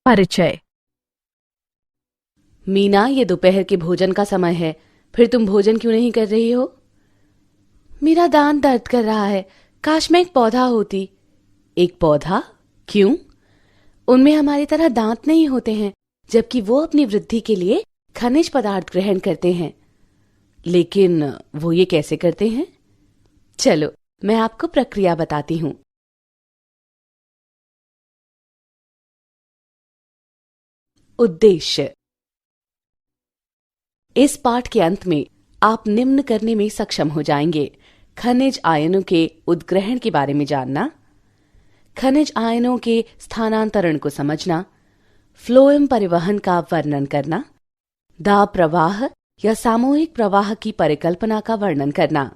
परिचय। मीना, ये दोपहर के भोजन का समय है, फिर तुम भोजन क्यों नहीं कर रही हो? मेरा दांत दर्द कर रहा है, काश मैं एक पौधा होती। एक पौधा? क्यों? उनमें हमारी तरह दांत नहीं होते हैं, जबकि वो अपनी वृद्धि के लिए खनिज पदार्थ ग्रहण करते हैं। लेकिन वो ये कैसे करते हैं? चलो, मैं आपको प्रक्रिया बताती हूँ। उद्देश्य। इस पाठ के अंत में आप निम्न करने में सक्षम हो जाएंगे: खनिज आयनों के उद्ग्रहण के बारे में जानना, खनिज आयनों के स्थानांतरण को समझना, फ्लोएम परिवहन का वर्णन करना, दाब प्रवाह या सामूहिक प्रवाह की परिकल्पना का वर्णन करना।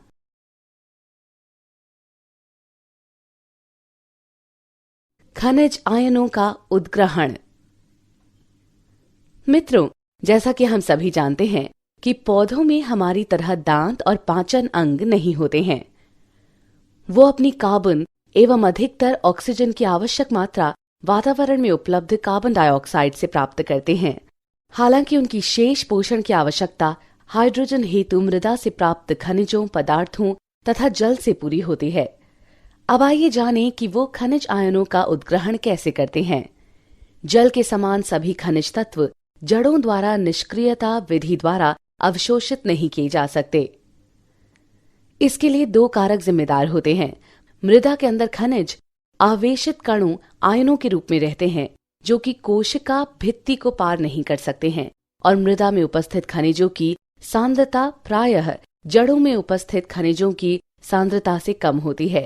खनिज आयनों का उद्ग्रहण। मित्रों, जैसा कि हम सभी जानते हैं कि पौधों में हमारी तरह दांत और पाचन अंग नहीं होते हैं। वो अपनी कार्बन एवं अधिकतर ऑक्सीजन की आवश्यक मात्रा वातावरण में उपलब्ध कार्बन डाइऑक्साइड से प्राप्त करते हैं। हालांकि उनकी शेष पोषण की आवश्यकता हाइड्रोजन हेतु मृदा से प्राप्त खनिजों, पदार्थों तथा जल से पूरी होती है। अब आइए जानें कि वो खनिज आयनों का उद्ग्रहण कैसे करते हैं। जल के समान सभी खनिज तत्व जड़ों द्वारा निष्क्रियता विधि द्वारा अवशोषित नहीं किए जा सकते। इसके लिए दो कारक जिम्मेदार होते हैं। मृदा के अंदर खनिज आवेशित कणों आयनों के रूप में रहते हैं, जो कि कोशिका भित्ति को पार नहीं कर सकते हैं, और मृदा में उपस्थित खनिजों की सांद्रता प्रायः जड़ों में उपस्थित खनिजों की सांद्रता से कम होती है।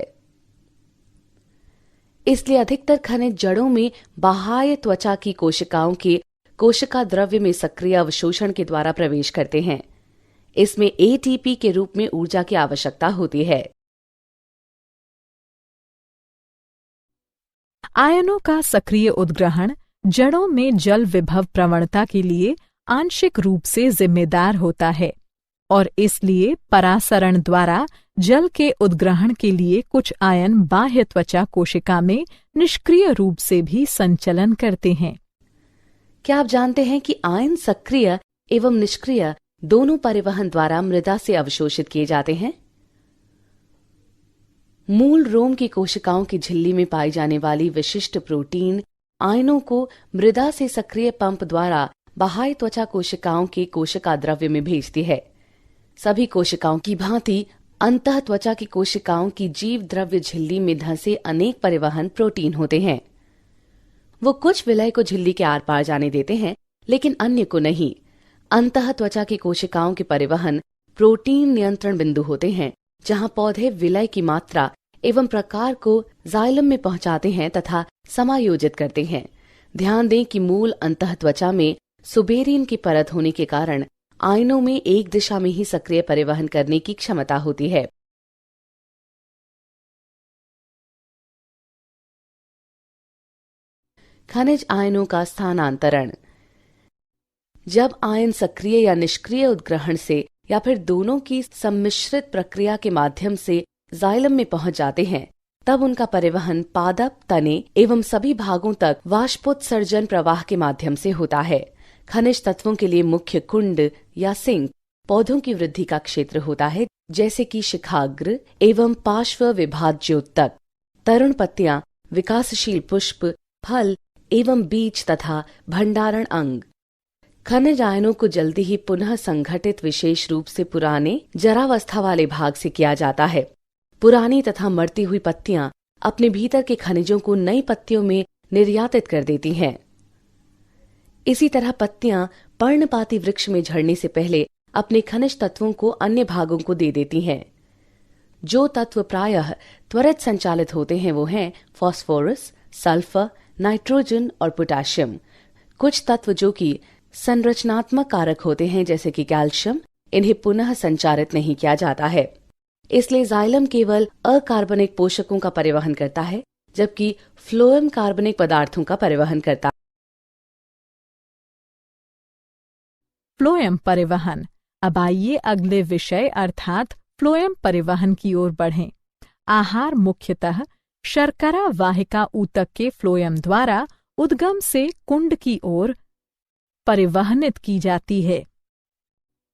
इसलिए अधिकतर खनिज जड़ों में बाह्य त्वचा की कोशिकाओं के कोशिका द्रव्य में सक्रिय अवशोषण के द्वारा प्रवेश करते हैं। इसमें एटीपी के रूप में ऊर्जा की आवश्यकता होती है। आयनों का सक्रिय उद्ग्रहण जड़ों में जल विभव प्रवणता के लिए आंशिक रूप से जिम्मेदार होता है, और इसलिए परासरण द्वारा जल के उद्ग्रहण के लिए कुछ आयन बाह्य त्वचा कोशिका में निष्क्रिय रूप से भी संचलन करते हैं। क्या आप जानते हैं कि आयन सक्रिय एवं निष्क्रिय दोनों परिवहन द्वारा मृदा से अवशोषित किए जाते हैं? मूल रोम की कोशिकाओं की झिल्ली में पाई जाने वाली विशिष्ट प्रोटीन आयनों को मृदा से सक्रिय पंप द्वारा बाह्य त्वचा कोशिकाओं के कोशिका द्रव्य में भेजती है। सभी कोशिकाओं की भांति अंतः त्वचा की कोशिकाओं की जीव द्रव्य झिल्ली में धंसे अनेक परिवहन प्रोटीन होते हैं। वो कुछ विलय को झिल्ली के आर पार जाने देते हैं, लेकिन अन्य को नहीं। अंतः त्वचा की कोशिकाओं के परिवहन प्रोटीन नियंत्रण बिंदु होते हैं, जहां पौधे विलय की मात्रा एवं प्रकार को जाइलम में पहुंचाते हैं तथा समायोजित करते हैं। ध्यान दें कि मूल अंतः त्वचा में सुबेरिन की परत होने के कारण आयनों में एक दिशा में ही सक्रिय परिवहन करने की क्षमता होती है। खनिज आयनों का स्थानांतरण। जब आयन सक्रिय या निष्क्रिय उद्ग्रहण से या फिर दोनों की सम्मिश्रित प्रक्रिया के माध्यम से जाइलम में पहुंच जाते हैं, तब उनका परिवहन पादप, तने एवं सभी भागों तक वाष्पोत्सर्जन प्रवाह के माध्यम से होता है। खनिज तत्वों के लिए मुख्य कुंड या सिंक पौधों की वृद्धि का क्षेत्र होता है, जैसे कि शिखाग्र एवं पार्श्व विभाज्योत्तक, तरुण पत्तियां, विकासशील पुष्प, फल एवं बीज तथा भंडारण अंग। खनिज आयनों को जल्दी ही पुनः संघटित विशेष रूप से पुराने जरावस्था वाले भाग से किया जाता है। पुरानी तथा मरती हुई पत्तियां अपने भीतर के खनिजों को नई पत्तियों में निर्यातित कर देती हैं। इसी तरह पत्तियां पर्णपाती वृक्ष में झड़ने से पहले अपने खनिज तत्वों को अन्य भागों को दे देती हैं। जो तत्व प्रायः त्वरित संचालित होते हैं वो हैं फास्फोरस, सल्फर, नाइट्रोजन और पोटेशियम। कुछ तत्व जो कि संरचनात्मक कारक होते हैं, जैसे कि कैल्शियम, इन्हें पुनः संचारित नहीं किया जाता है। इसलिए जाइलम केवल अकार्बनिक पोषकों का परिवहन करता है, जबकि फ्लोएम कार्बनिक पदार्थों का परिवहन करता है। फ्लोएम परिवहन। अब आइए अगले विषय अर्थात फ्लोएम परिवहन की ओर बढ़ें। आहार मुख्यतः शर्करा वाहिका ऊतक के फ्लोएम द्वारा उद्गम से कुंड की ओर परिवहनित की जाती है।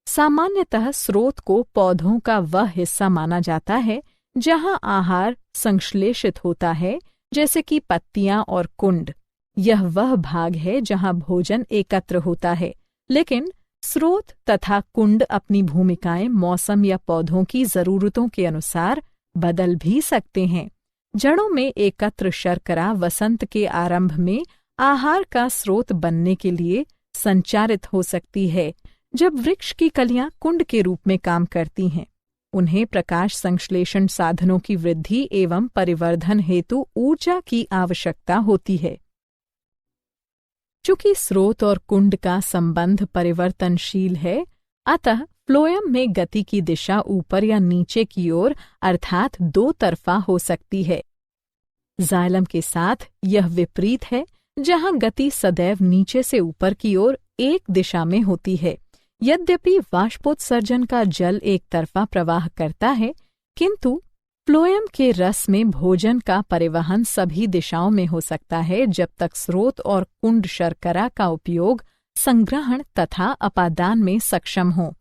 सामान्यतः स्रोत को पौधों का वह हिस्सा माना जाता है जहां आहार संश्लेषित होता है, जैसे कि पत्तियां और कुंड। यह वह भाग है जहां भोजन एकत्र होता है, लेकिन स्रोत तथा कुंड अपनी भूमिकाएं मौसम या पौधों की जरूरतों के अनुसार बदल भी सकते हैं। जड़ों में एकत्र शर्करा वसंत के आरंभ में आहार का स्रोत बनने के लिए संचारित हो सकती है, जब वृक्ष की कलियां कुंड के रूप में काम करती हैं। उन्हें प्रकाश संश्लेषण साधनों की वृद्धि एवं परिवर्धन हेतु ऊर्जा की आवश्यकता होती है। चूंकि स्रोत और कुंड का संबंध परिवर्तनशील है, अतः फ्लोएम में गति की दिशा ऊपर या नीचे की ओर अर्थात दो तरफा हो सकती है। जाइलम के साथ यह विपरीत है, जहां गति सदैव नीचे से ऊपर की ओर एक दिशा में होती है। यद्यपि वाष्पोत्सर्जन का जल एक तरफा प्रवाह करता है, किंतु फ्लोएम के रस में भोजन का परिवहन सभी दिशाओं में हो सकता है जब तक स्रोत और कुंड शर्करा का उपयोग संग्रहण तथा अपादान में सक्षम हो।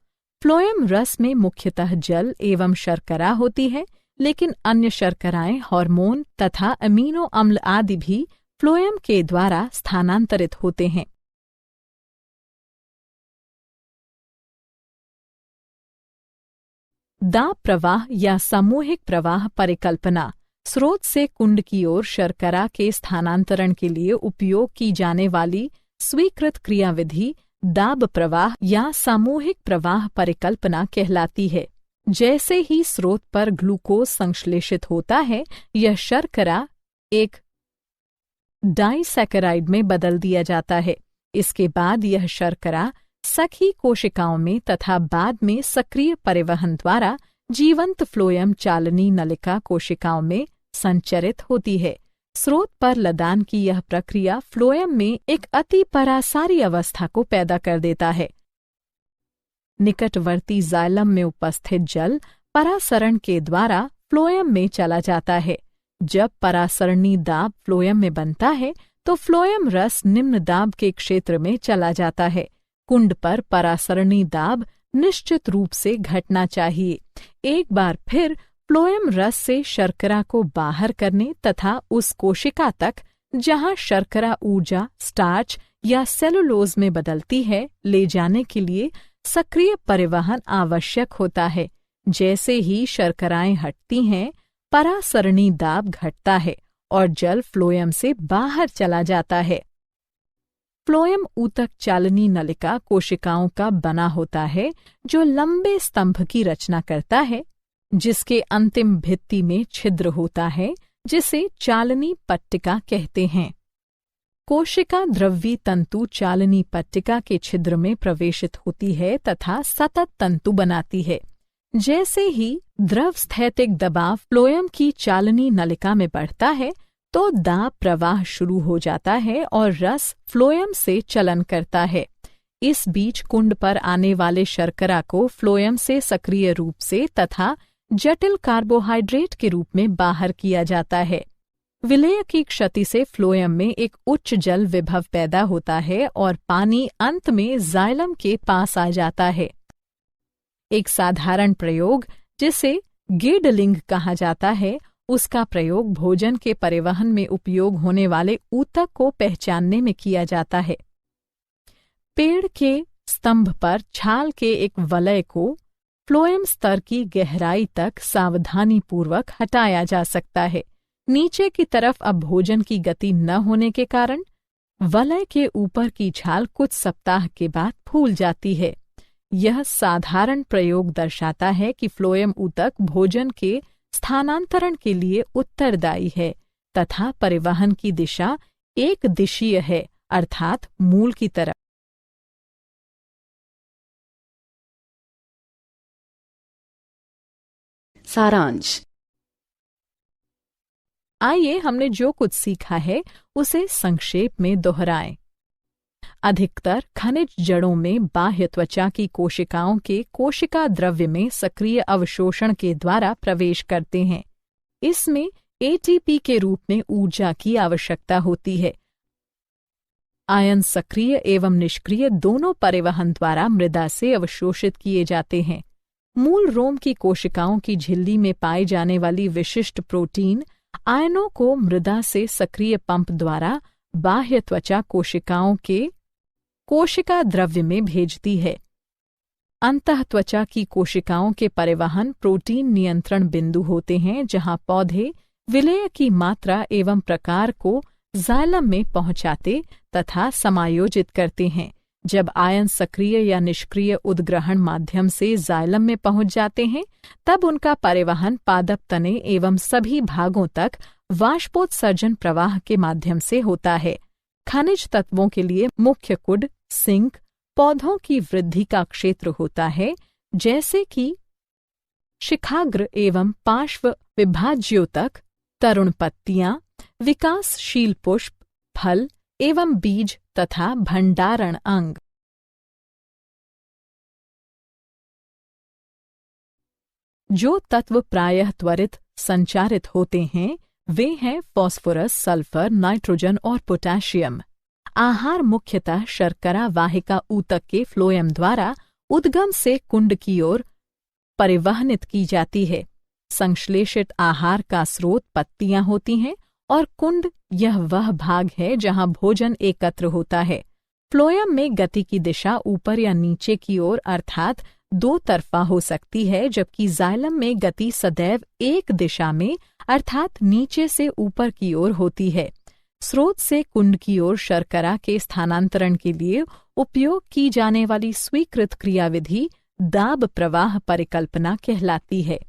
फ्लोएम रस में मुख्यतः जल एवं शर्करा होती है, लेकिन अन्य शर्कराएं, हार्मोन तथा अमीनो अम्ल आदि भी फ्लोएम के द्वारा स्थानांतरित होते हैं। दाब प्रवाह या सामूहिक प्रवाह परिकल्पना स्रोत से कुंड की ओर शर्करा के स्थानांतरण के लिए उपयोग की जाने वाली स्वीकृत क्रियाविधि दाब प्रवाह या सामूहिक प्रवाह परिकल्पना कहलाती है। जैसे ही स्रोत पर ग्लूकोज संश्लेषित होता है, यह शर्करा एक डाइसैकेराइड में बदल दिया जाता है। इसके बाद यह शर्करा सखी कोशिकाओं में तथा बाद में सक्रिय परिवहन द्वारा जीवंत फ्लोएम चालनी नलिका कोशिकाओं में संचरित होती है। स्रोत पर लदान की यह प्रक्रिया फ्लोएम में एक अति परासारी अवस्था को पैदा कर देता है। निकटवर्ती जाइलम में उपस्थित जल परासरण के द्वारा फ्लोएम में चला जाता है। जब परासरणी दाब फ्लोएम में बनता है, तो फ्लोएम रस निम्न दाब के क्षेत्र में चला जाता है। कुंड पर परासरणी दाब निश्चित रूप से घटना चाहिए। एक बार फिर फ्लोएम रस से शर्करा को बाहर करने तथा उस कोशिका तक जहां शर्करा ऊर्जा स्टार्च या सेलुलोज में बदलती है, ले जाने के लिए सक्रिय परिवहन आवश्यक होता है। जैसे ही शर्कराएं हटती हैं, परासरणी दाब घटता है और जल फ्लोएम से बाहर चला जाता है। फ्लोएम ऊतक चालनी नलिका कोशिकाओं का बना होता है, जो लंबे स्तंभ की रचना करता है, जिसके अंतिम भित्ति में छिद्र होता है, जिसे चालनी पट्टिका कहते हैं। कोशिका द्रव्य तंतु चालनी पट्टिका के छिद्र में प्रवेशित होती है तथा सतत तंतु बनाती है। जैसे ही द्रव स्थैतिक दबाव फ्लोएम की चालनी नलिका में बढ़ता है, तो दाब प्रवाह शुरू हो जाता है और रस फ्लोएम से चलन करता है। इस बीच कुंड पर आने वाले शर्करा को फ्लोएम से सक्रिय रूप से तथा जटिल कार्बोहाइड्रेट के रूप में बाहर किया जाता है। विलेय की क्षति से फ्लोएम में एक उच्च जल विभव पैदा होता है और पानी अंत में जाइलम के पास आ जाता है। एक साधारण प्रयोग, जिसे गिडलिंग कहा जाता है, उसका प्रयोग भोजन के परिवहन में उपयोग होने वाले ऊतक को पहचानने में किया जाता है। पेड़ के स्तंभ पर छाल के एक वलय को फ्लोएम स्तर की गहराई तक सावधानीपूर्वक हटाया जा सकता है। नीचे की तरफ अब भोजन की गति न होने के कारण वलय के ऊपर की छाल कुछ सप्ताह के बाद फूल जाती है। यह साधारण प्रयोग दर्शाता है कि फ्लोएम ऊतक भोजन के स्थानांतरण के लिए उत्तरदायी है तथा परिवहन की दिशा एक दिशीय है, अर्थात मूल की तरफ। सारांश। आइए हमने जो कुछ सीखा है उसे संक्षेप में दोहराएं। अधिकतर खनिज जड़ों में बाह्य त्वचा की कोशिकाओं के कोशिका द्रव्य में सक्रिय अवशोषण के द्वारा प्रवेश करते हैं। इसमें एटीपी के रूप में ऊर्जा की आवश्यकता होती है। आयन सक्रिय एवं निष्क्रिय दोनों परिवहन द्वारा मृदा से अवशोषित किए जाते हैं। मूल रोम की कोशिकाओं की झिल्ली में पाई जाने वाली विशिष्ट प्रोटीन आयनों को मृदा से सक्रिय पंप द्वारा बाह्य त्वचा कोशिकाओं के कोशिका द्रव्य में भेजती है। अंतः त्वचा की कोशिकाओं के परिवहन प्रोटीन नियंत्रण बिंदु होते हैं, जहां पौधे विलेय की मात्रा एवं प्रकार को जाइलम में पहुंचाते तथा समायोजित करते हैं। जब आयन सक्रिय या निष्क्रिय उद्ग्रहण माध्यम से जाइलम में पहुंच जाते हैं, तब उनका परिवहन पादप तने एवं सभी भागों तक वाष्पोत्सर्जन प्रवाह के माध्यम से होता है। खनिज तत्वों के लिए मुख्य कुड सिंक पौधों की वृद्धि का क्षेत्र होता है, जैसे कि शिखाग्र एवं पार्श्व विभाज्यों तक, तरुण पत्तियां, विकासशील पुष्प, फल एवं बीज तथा भंडारण अंग। जो तत्व प्रायः त्वरित संचारित होते हैं वे हैं फास्फोरस, सल्फर, नाइट्रोजन और पोटेशियम। आहार मुख्यतः शर्करा वाहिका ऊतक के फ्लोएम द्वारा उद्गम से कुंड की ओर परिवहनित की जाती है। संश्लेषित आहार का स्रोत पत्तियां होती हैं और कुंड यह वह भाग है जहां भोजन एकत्र होता है। फ्लोएम में गति की दिशा ऊपर या नीचे की ओर अर्थात दो तरफा हो सकती है, जबकि जाइलम में गति सदैव एक दिशा में अर्थात नीचे से ऊपर की ओर होती है। स्रोत से कुंड की ओर शर्करा के स्थानांतरण के लिए उपयोग की जाने वाली स्वीकृत क्रियाविधि दाब प्रवाह परिकल्पना कहलाती है।